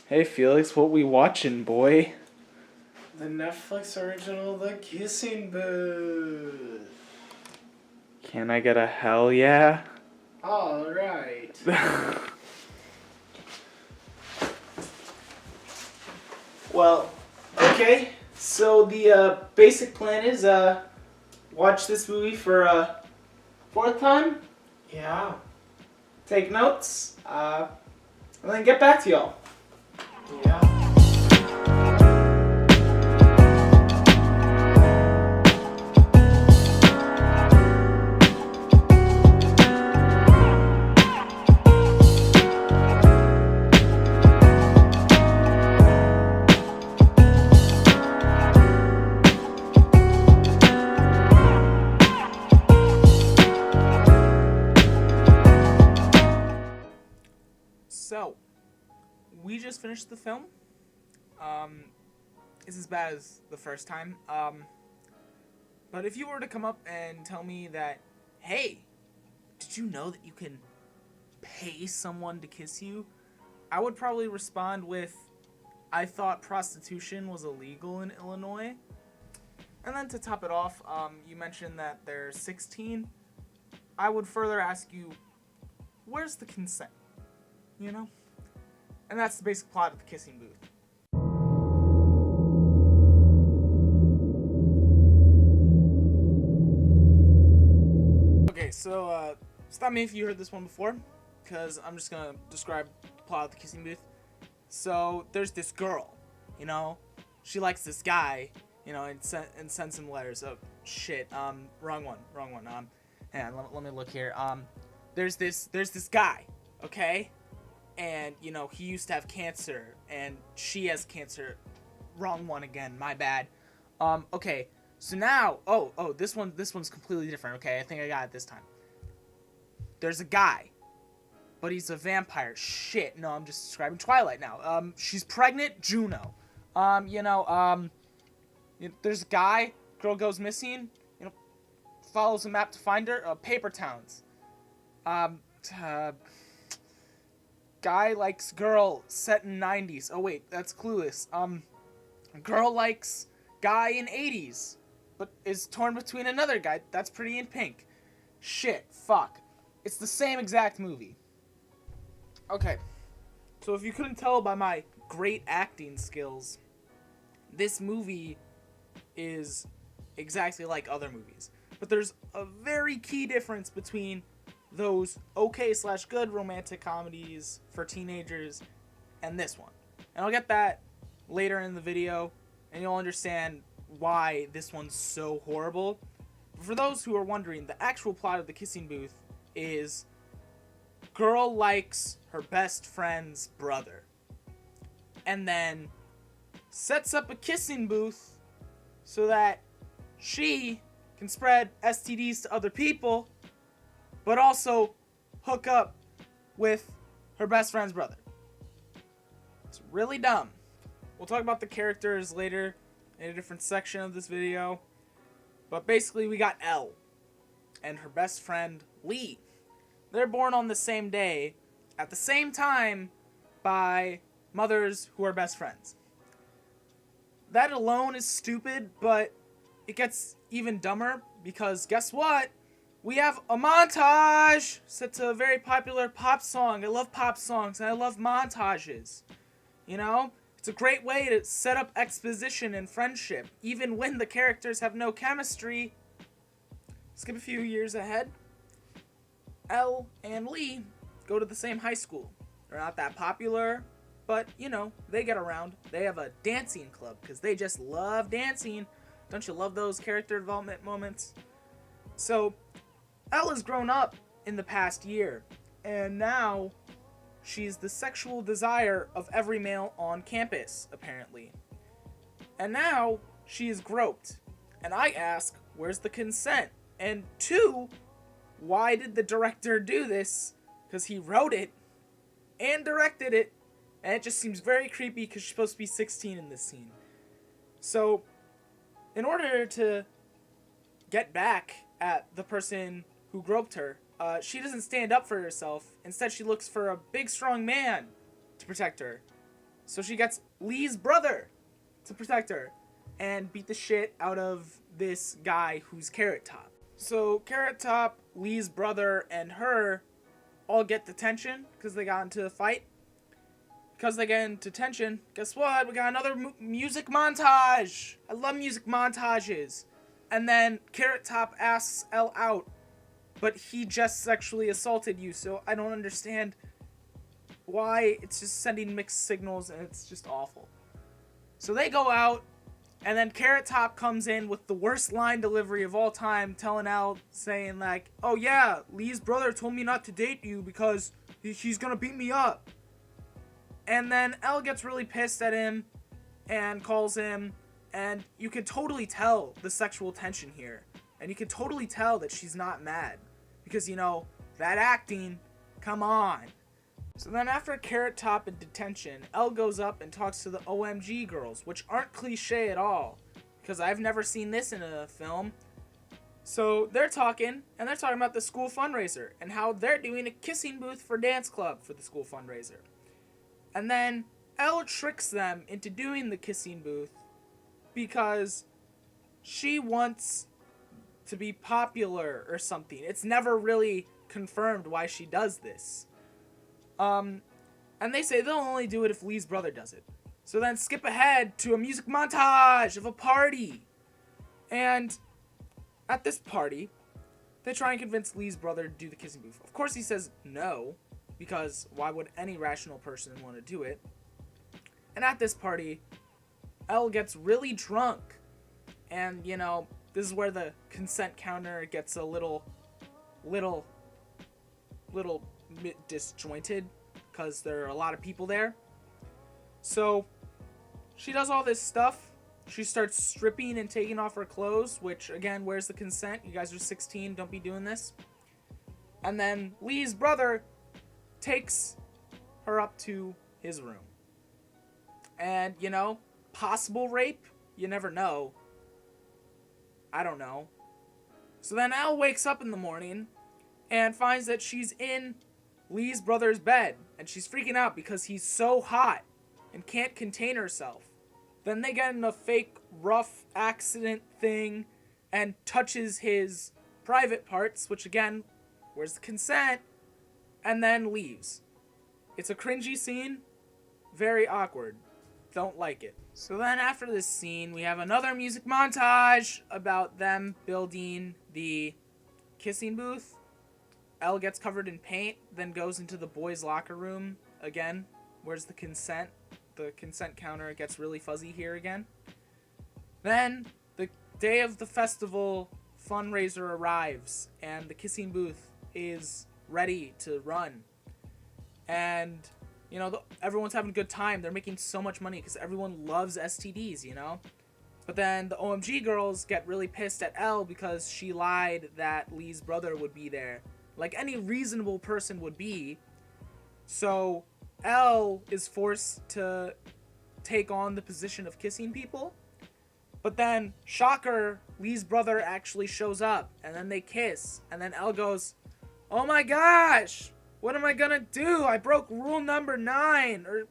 Hey Felix, what we watching, boy? The Netflix original, The Kissing Booth. Can I get a hell yeah? Alright. Well, okay. So the basic plan is watch this movie for fourth time. Yeah. Take notes. And then get back to y'all. Yeah. So, we just finished the film. It's as bad as the first time. But if you were to come up and tell me that, hey, did you know that you can pay someone to kiss you? I would probably respond with, I thought prostitution was illegal in Illinois. And then to top it off, you mentioned that they're 16. I would further ask you, where's the consent? You know? And that's the basic plot of The Kissing Booth. Okay, so stop me if you heard this one before, because I'm just gonna describe the plot of The Kissing Booth. So there's this girl, you know, she likes this guy, you know, and sends him letters. Oh shit, wrong one. Hang on, let me look here. There's this guy, okay, and you know he used to have cancer, and she has cancer. Wrong one again, my bad. Okay, so now, this one's completely different. Okay, I think I got it this time. There's a guy, but he's a vampire. Shit, no, I'm just describing Twilight now. She's pregnant, Juno. There's a guy, girl goes missing, you know, follows a map to find her, Paper Towns. Guy likes girl, set in 90s. Oh wait, that's Clueless. Girl likes guy in 80s, but is torn between another guy, that's Pretty in Pink. Shit, fuck. It's the same exact movie. Okay, so if you couldn't tell by my great acting skills, this movie is exactly like other movies. But there's a very key difference between those okay/good romantic comedies for teenagers and this one. And I'll get that later in the video, and you'll understand why this one's so horrible. But for those who are wondering, the actual plot of The Kissing Booth is girl likes her best friend's brother, and then sets up a kissing booth so that she can spread STDs to other people, but also hook up with her best friend's brother. It's really dumb. We'll talk about the characters later in a different section of this video. But basically we got Elle and her best friend Lee. They're born on the same day, at the same time, by mothers who are best friends. That alone is stupid, but it gets even dumber because guess what? We have a montage set to a very popular pop song. I love pop songs and I love montages. You know? It's a great way to set up exposition and friendship, even when the characters have no chemistry. Skip a few years ahead. Elle and Lee go to the same high school. They're not that popular, but, you know, they get around. They have a dancing club because they just love dancing. Don't you love those character development moments? So, Elle has grown up in the past year, and now she's the sexual desire of every male on campus, apparently. And now she is groped. And I ask, where's the consent? And two, why did the director do this? Because he wrote it and directed it, and it just seems very creepy because she's supposed to be 16 in this scene. So, in order to get back at the person who groped her, she doesn't stand up for herself. Instead, she looks for a big, strong man to protect her. So she gets Lee's brother to protect her and beat the shit out of this guy who's Carrot Top. So Carrot Top, Lee's brother, and her all get detention because they got into a fight. Because they get into detention, guess what? We got another music montage. I love music montages. And then Carrot Top asks Elle out, but he just sexually assaulted you, so I don't understand why. It's just sending mixed signals, and it's just awful. So they go out, and then Carrot Top comes in with the worst line delivery of all time, telling Elle, saying like, oh yeah, Lee's brother told me not to date you because he's gonna beat me up. And then Elle gets really pissed at him and calls him, and you can totally tell the sexual tension here. And you can totally tell that she's not mad. Because, you know, that acting, come on. So then after Carrot Top in detention, Elle goes up and talks to the OMG girls, which aren't cliche at all. Because I've never seen this in a film. So they're talking, and they're talking about the school fundraiser, and how they're doing a kissing booth for dance club for the school fundraiser. And then Elle tricks them into doing the kissing booth because she wants to be popular or something. It's never really confirmed why she does this. And they say they'll only do it if Lee's brother does it. So then skip ahead to a music montage of a party. And at this party, they try and convince Lee's brother to do the kissing booth. Of course he says no, because why would any rational person want to do it? And at this party, Elle gets really drunk. And, you know, this is where the consent counter gets a little disjointed, because there are a lot of people there. So she does all this stuff. She starts stripping and taking off her clothes, which, again, where's the consent? You guys are 16, don't be doing this. And then Lee's brother takes her up to his room. And, you know, possible rape? You never know. I don't know. So then Elle wakes up in the morning and finds that she's in Lee's brother's bed. And she's freaking out because he's so hot and can't contain herself. Then they get in a fake rough accident thing and touches his private parts, which again, where's the consent? And then leaves. It's a cringy scene. Very awkward. Don't like it. So then after this scene, we have another music montage about them building the kissing booth. Elle gets covered in paint, then goes into the boys' locker room again. Where's the consent? The consent counter gets really fuzzy here again. Then the day of the festival fundraiser arrives, and the kissing booth is ready to run. And, you know, everyone's having a good time. They're making so much money because everyone loves STDs, you know? But then the OMG girls get really pissed at Elle because she lied that Lee's brother would be there. Like any reasonable person would be. So Elle is forced to take on the position of kissing people. But then, shocker, Lee's brother actually shows up. And then they kiss. And then Elle goes, oh my gosh! What am I gonna do? I broke rule number 9. Or,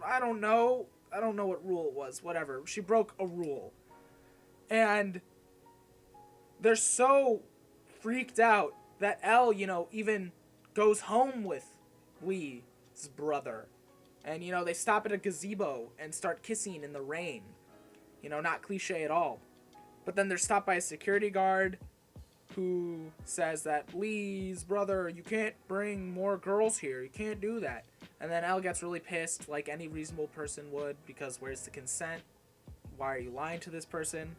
I don't know. I don't know what rule it was. Whatever. She broke a rule. And they're so freaked out that Elle, you know, even goes home with Lee's brother. And, you know, they stop at a gazebo and start kissing in the rain. You know, not cliche at all. But then they're stopped by a security guard who says that Lee's brother, you can't bring more girls here. You can't do that. And then Elle gets really pissed, like any reasonable person would, because where's the consent? Why are you lying to this person?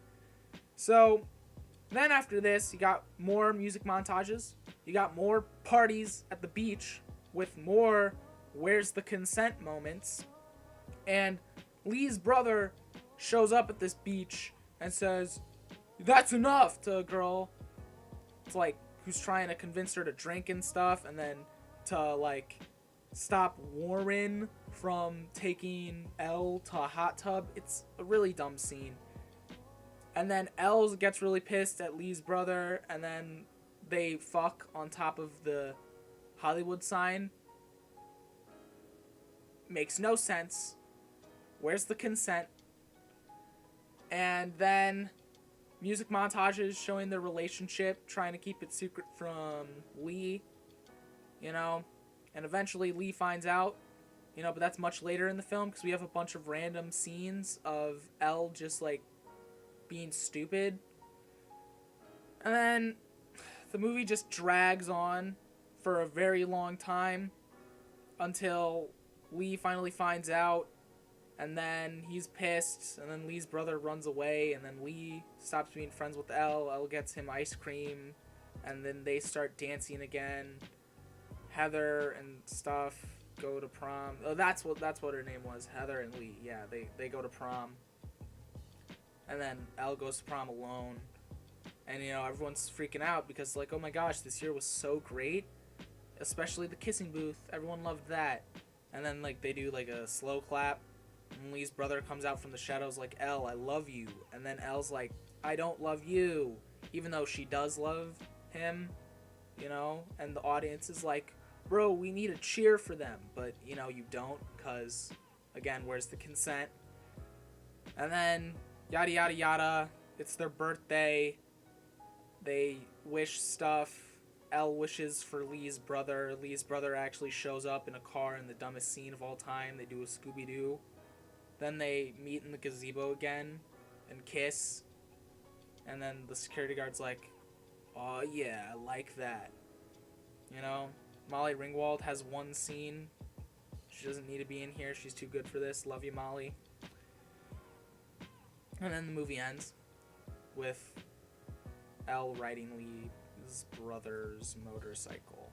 So then after this, you got more music montages. You got more parties at the beach with more where's the consent moments. And Lee's brother shows up at this beach and says, that's enough, to a girl. It's like, who's trying to convince her to drink and stuff, and then to, like, stop Warren from taking Elle to a hot tub. It's a really dumb scene. And then Elle gets really pissed at Lee's brother, and then they fuck on top of the Hollywood sign. Makes no sense. Where's the consent? And then music montages showing their relationship, trying to keep it secret from Lee, you know, and eventually Lee finds out, you know, but that's much later in the film because we have a bunch of random scenes of Elle just like being stupid. And then the movie just drags on for a very long time until Lee finally finds out, and then he's pissed, and then Lee's brother runs away, and then Lee stops being friends with Elle. Elle gets him ice cream, and then they start dancing again. Heather and stuff go to prom. Oh, that's what her name was. Heather and Lee. Yeah, they go to prom. And then Elle goes to prom alone. And, you know, everyone's freaking out because, like, oh my gosh, this year was so great. Especially the kissing booth. Everyone loved that. And then, like, they do, like, a slow clap. And Lee's brother comes out from the shadows like, Elle, I love you. And then Elle's like, I don't love you. Even though she does love him, you know? And the audience is like, bro, we need a cheer for them. But, you know, you don't because, again, where's the consent? And then, yada, yada, yada. It's their birthday. They wish stuff. Elle wishes for Lee's brother. Lee's brother actually shows up in a car in the dumbest scene of all time. They do a Scooby-Doo. Then they meet in the gazebo again and kiss. And then the security guard's like, oh yeah, I like that. You know, Molly Ringwald has one scene. She doesn't need to be in here. She's too good for this. Love you, Molly. And then the movie ends with Elle riding Lee's brother's motorcycle.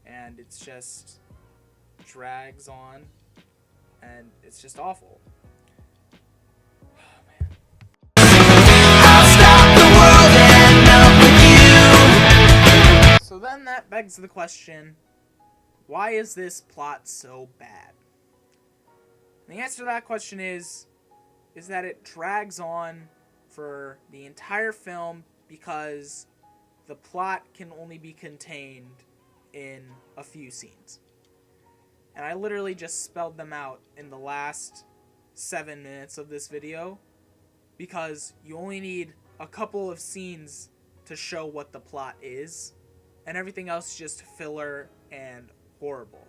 And it's just drags on. And it's just awful. Oh, man. So then that begs the question, why is this plot so bad? And the answer to that question is that it drags on for the entire film because the plot can only be contained in a few scenes. And I literally just spelled them out in the last 7 minutes of this video because you only need a couple of scenes to show what the plot is, and everything else is just filler and horrible.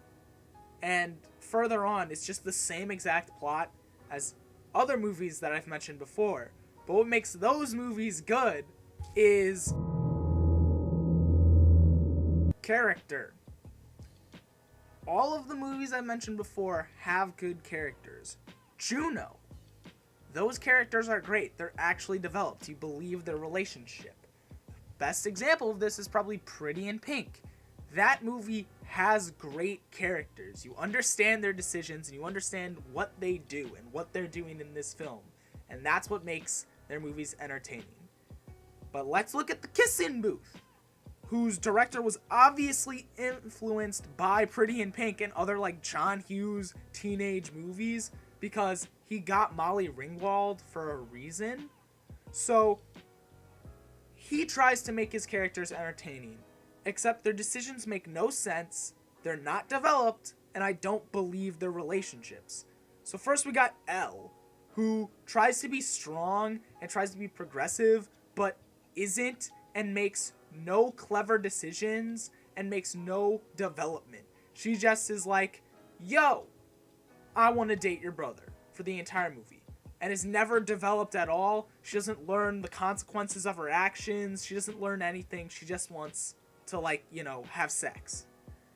And further on, it's just the same exact plot as other movies that I've mentioned before. But what makes those movies good is character. All of the movies I mentioned before have good characters. Juno. Those characters are great. They're actually developed. You believe their relationship. Best example of this is probably Pretty in Pink. That movie has great characters. You understand their decisions and you understand what they do and what they're doing in this film. And that's what makes their movies entertaining. But let's look at The Kissing Booth, whose director was obviously influenced by Pretty in Pink and other like John Hughes teenage movies because he got Molly Ringwald for a reason. So he tries to make his characters entertaining, except their decisions make no sense, they're not developed, and I don't believe their relationships. So first we got Elle, who tries to be strong and tries to be progressive, but isn't, and makes no clever decisions and makes no development. She just is like, yo, I want to date your brother for the entire movie. And is never developed at all. She doesn't learn the consequences of her actions. She doesn't learn anything. She just wants to, like, you know, have sex.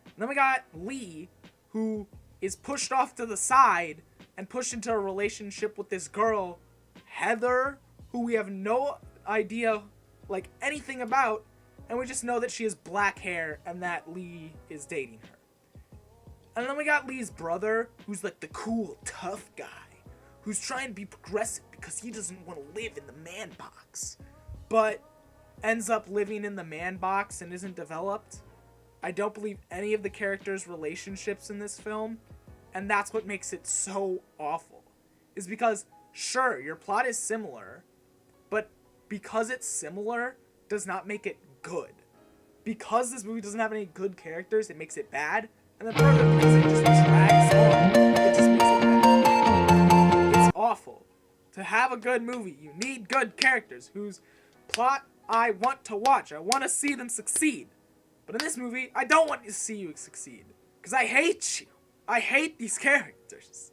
And then we got Lee, who is pushed off to the side and pushed into a relationship with this girl, Heather, who we have no idea, like, anything about. And we just know that she has black hair and that Lee is dating her. And then we got Lee's brother, who's like the cool, tough guy, who's trying to be progressive because he doesn't want to live in the man box, but ends up living in the man box and isn't developed. I don't believe any of the characters' relationships in this film, and that's what makes it so awful. Is because, sure, your plot is similar, but because it's similar does not make it good. Because this movie doesn't have any good characters, it makes it bad. And then further, because it just drags on, it just makes it bad. awful. To have a good movie, you need good characters whose plot I want to watch. I want to see them succeed. But in this movie, I don't want to see you succeed. Because I hate you. I hate these characters.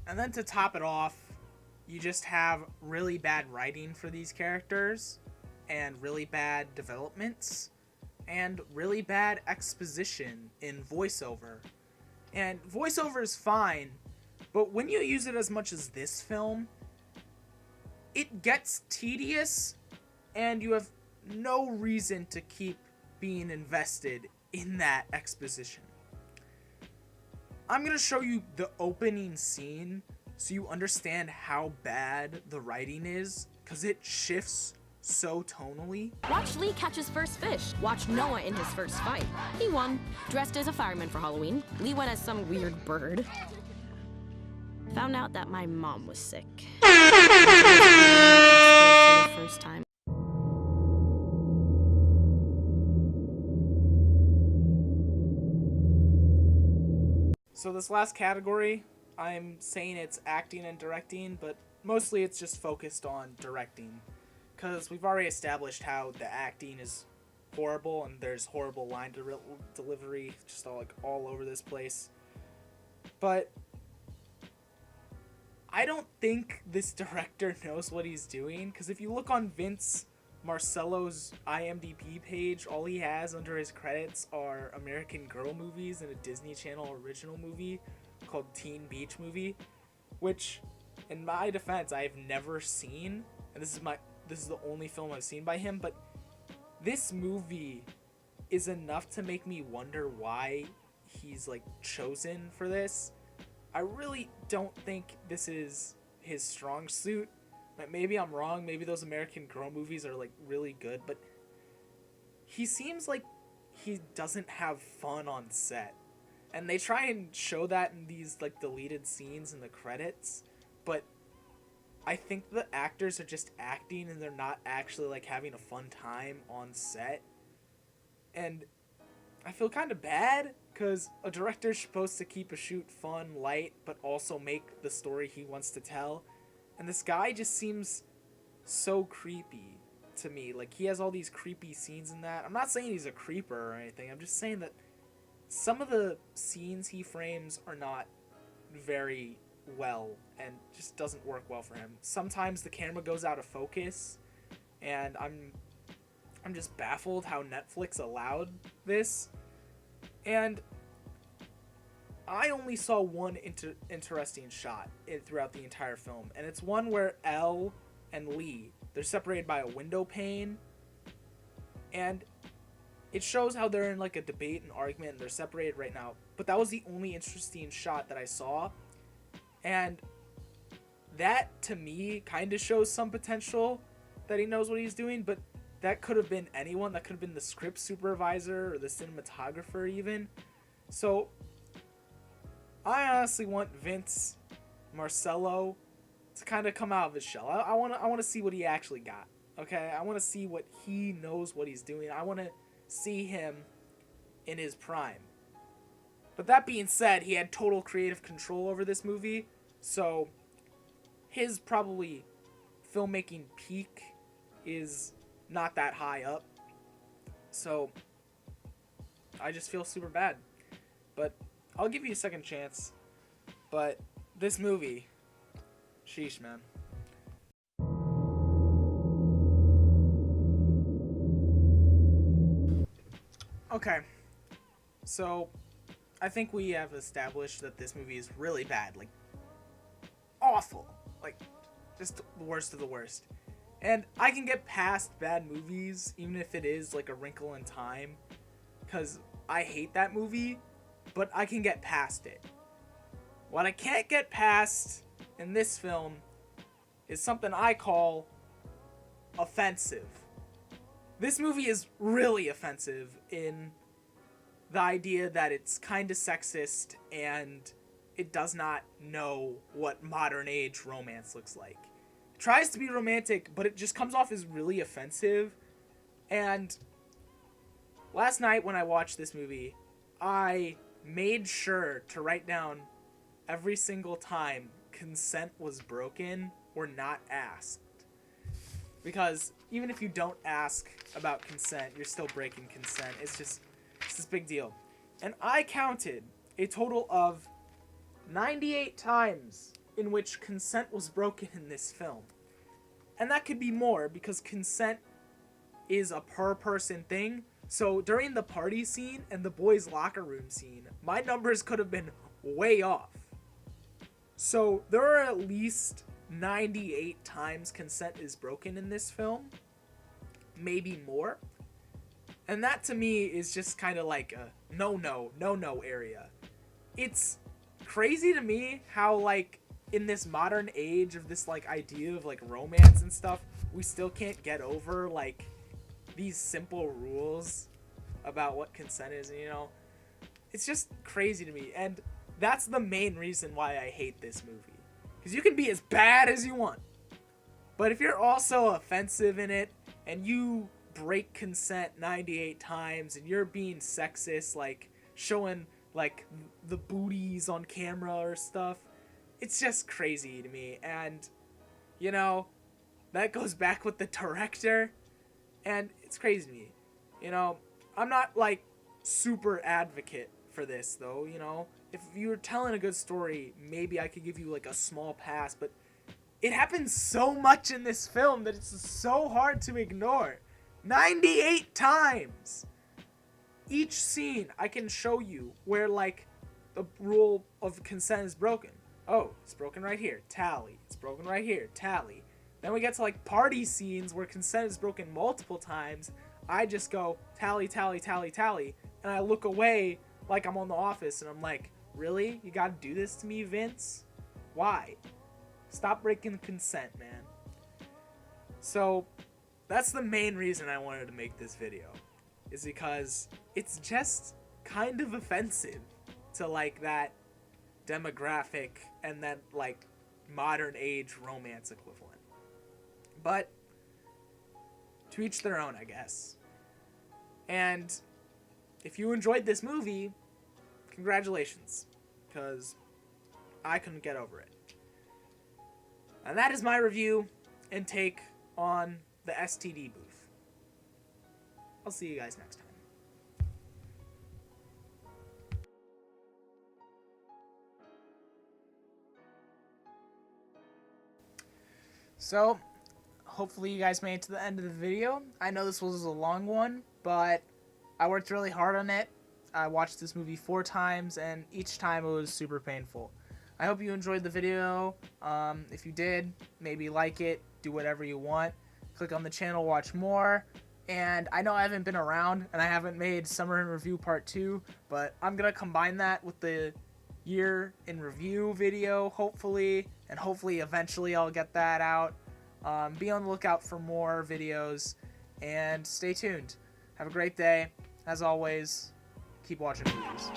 And then to top it off, you just have really bad writing for these characters, and really bad developments, and really bad exposition in voiceover. And voiceover is fine, but when you use it as much as this film, it gets tedious, and you have no reason to keep being invested in that exposition. I'm going to show you the opening scene so you understand how bad the writing is, because it shifts so tonally. Watch Lee catch his first fish. Watch Noah in his first fight. He won, dressed as a fireman for Halloween. Lee went as some weird bird. Found out that my mom was sick. For the first time. So this last category, I'm saying it's acting and directing, but mostly it's just focused on directing. Because we've already established how the acting is horrible, and there's horrible line delivery, just all over this place. But I don't think this director knows what he's doing, because if you look on Vince Marcello's IMDb page, all he has under his credits are American Girl movies and a Disney Channel original movie called Teen Beach Movie, which, in my defense, I've never seen, and this is the only film I've seen by him, but this movie is enough to make me wonder why he's chosen for this. I really don't think this is his strong suit. Maybe I'm wrong, maybe those American Girl movies are really good, but he seems like he doesn't have fun on set. And they try and show that in these deleted scenes in the credits, but I think the actors are just acting and they're not actually having a fun time on set. And I feel kind of bad, because a director's supposed to keep a shoot fun, light, but also make the story he wants to tell. And this guy just seems so creepy to me. He has all these creepy scenes in that. I'm not saying he's a creeper or anything. I'm just saying that some of the scenes he frames are not very well and just doesn't work well for him. Sometimes the camera goes out of focus, and I'm just baffled how Netflix allowed this. And I only saw one interesting shot throughout the entire film, and it's one where Elle and Lee, they're separated by a window pane, and it shows how they're in a debate and argument, and they're separated right now. But that was the only interesting shot that I saw, and that to me kind of shows some potential that he knows what he's doing. But that could have been anyone. That could have been the script supervisor or the cinematographer even. So I honestly want Vince Marcello to kind of come out of his shell. I want to see what he actually got. Okay, I want to see what he knows what he's doing. I want to see him in his prime. But that being said, he had total creative control over this movie, so his probably filmmaking peak is not that high up. So I just feel super bad. But I'll give you a second chance. But this movie, sheesh, man. Okay, so I think we have established that this movie is really bad, awful, just the worst of the worst. And I can get past bad movies, even if it is A Wrinkle in Time, because I hate that movie, but I can get past it. What I can't get past in this film is something I call offensive. This movie is really offensive in the idea that it's kind of sexist and it does not know what modern age romance looks like. It tries to be romantic, but it just comes off as really offensive. And last night when I watched this movie, I made sure to write down every single time consent was broken or not asked. Because even if you don't ask about consent, you're still breaking consent. It's this big deal. And I counted a total of 98 times in which consent was broken in this film. And that could be more because consent is a per person thing. So during the party scene and the boys' locker room scene, my numbers could have been way off. So there are at least 98 times consent is broken in this film. Maybe more. And that to me is just kind of like a no area. It's crazy to me how like in this modern age of this like idea of like romance and stuff, we still can't get over like these simple rules about what consent is, you know. It's just crazy to me, and that's the main reason why I hate this movie. Because you can be as bad as you want, but if you're also offensive in it and you break consent 98 times and you're being sexist, like showing like the booties on camera or stuff, it's just crazy to me. And you know, that goes back with the director, and it's crazy to me. You know, I'm not like super advocate for this though, you know. If you were telling a good story, maybe I could give you like a small pass, but it happens so much in this film that it's so hard to ignore. 98 times! Each scene I can show you where like the rule of consent is broken. Oh, it's broken right here, tally. It's broken right here, tally. Then we get to like party scenes where consent is broken multiple times. I just go tally, tally, tally, tally, and I look away like I'm on The Office, and I'm like, really? You gotta do this to me, Vince? Why? Stop breaking consent, man. So, that's the main reason I wanted to make this video, is because it's just kind of offensive to like that demographic and that like modern age romance equivalent. But to each their own, I guess. And if you enjoyed this movie, congratulations, because I couldn't get over it. And that is my review and take on the STD booth. I'll see you guys next time. So, hopefully you guys made it to the end of the video. I know this was a long one, but I worked really hard on it. I watched this movie 4 times, and each time it was super painful. I hope you enjoyed the video. If you did, maybe like it, do whatever you want. Click on the channel, watch more. And I know I haven't been around, and I haven't made Summer in Review Part 2, but I'm going to combine that with the Year in Review video, hopefully. And hopefully, eventually, I'll get that out. Be on the lookout for more videos, and stay tuned. Have a great day. As always, keep watching movies.